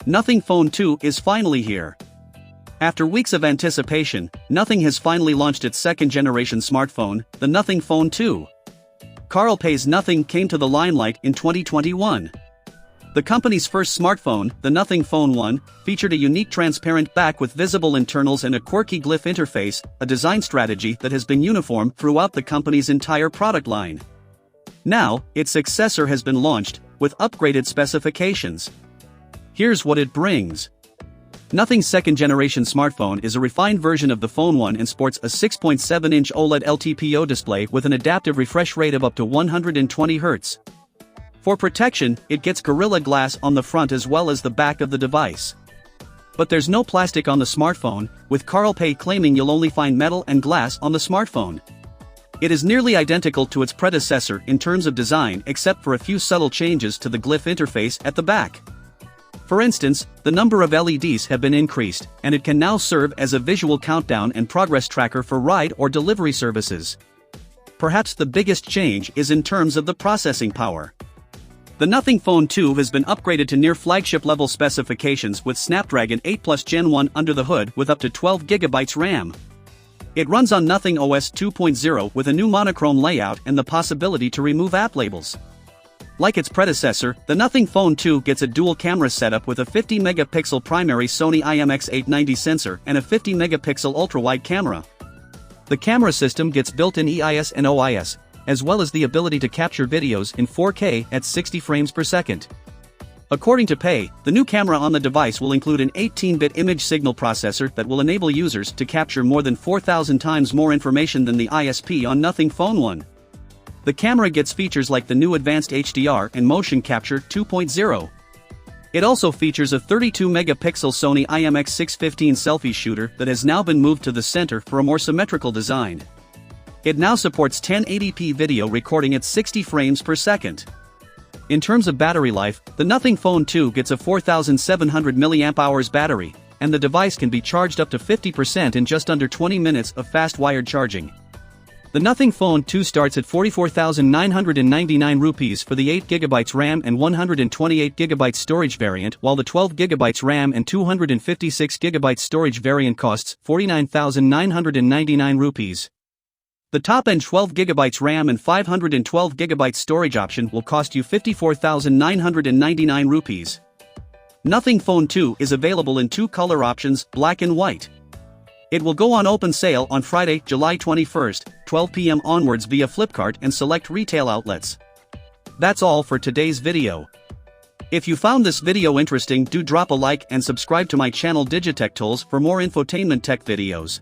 Nothing Phone 2 is finally here. After weeks of anticipation, Nothing has finally launched its second-generation smartphone, the Nothing Phone 2. Carl Pei's Nothing came to the limelight in 2021. The company's first smartphone, the Nothing Phone 1, featured a unique transparent back with visible internals and a quirky glyph interface, a design strategy that has been uniform throughout the company's entire product line. Now, its successor has been launched, with upgraded specifications. Here's what it brings. Nothing's second-generation smartphone is a refined version of the Phone 1 and sports a 6.7-inch OLED LTPO display with an adaptive refresh rate of up to 120 Hz. For protection, it gets Gorilla Glass on the front as well as the back of the device. But there's no plastic on the smartphone, with Carl Pei claiming you'll only find metal and glass on the smartphone. It is nearly identical to its predecessor in terms of design except for a few subtle changes to the glyph interface at the back. For instance, the number of LEDs have been increased, and it can now serve as a visual countdown and progress tracker for ride or delivery services. Perhaps the biggest change is in terms of the processing power. The Nothing Phone 2 has been upgraded to near flagship-level specifications with Snapdragon 8 Plus Gen 1 under the hood with up to 12GB RAM. It runs on Nothing OS 2.0 with a new monochrome layout and the possibility to remove app labels. Like its predecessor, the Nothing Phone 2 gets a dual-camera setup with a 50-megapixel primary Sony IMX890 sensor and a 50-megapixel ultra-wide camera. The camera system gets built-in EIS and OIS, as well as the ability to capture videos in 4K at 60 frames per second. According to Pei, the new camera on the device will include an 18-bit image signal processor that will enable users to capture more than 4,000 times more information than the ISP on Nothing Phone 1. The camera gets features like the new advanced HDR and motion capture 2.0. It also features a 32-megapixel Sony IMX615 selfie shooter that has now been moved to the center for a more symmetrical design. It now supports 1080p video recording at 60 frames per second. In terms of battery life, the Nothing Phone 2 gets a 4,700 mAh battery, and the device can be charged up to 50% in just under 20 minutes of fast wired charging. The Nothing Phone 2 starts at 44,999 rupees for the 8GB RAM and 128GB storage variant, while the 12GB RAM and 256GB storage variant costs 49,999 rupees. The top-end 12GB RAM and 512GB storage option will cost you 54,999 rupees. Nothing Phone 2 is available in two color options, black and white. It will go on open sale on Friday, July 21st, 12 p.m. onwards via Flipkart and select retail outlets. That's all for today's video. If you found this video interesting, do drop a like and subscribe to my channel Digitech Toolz for more infotainment tech videos.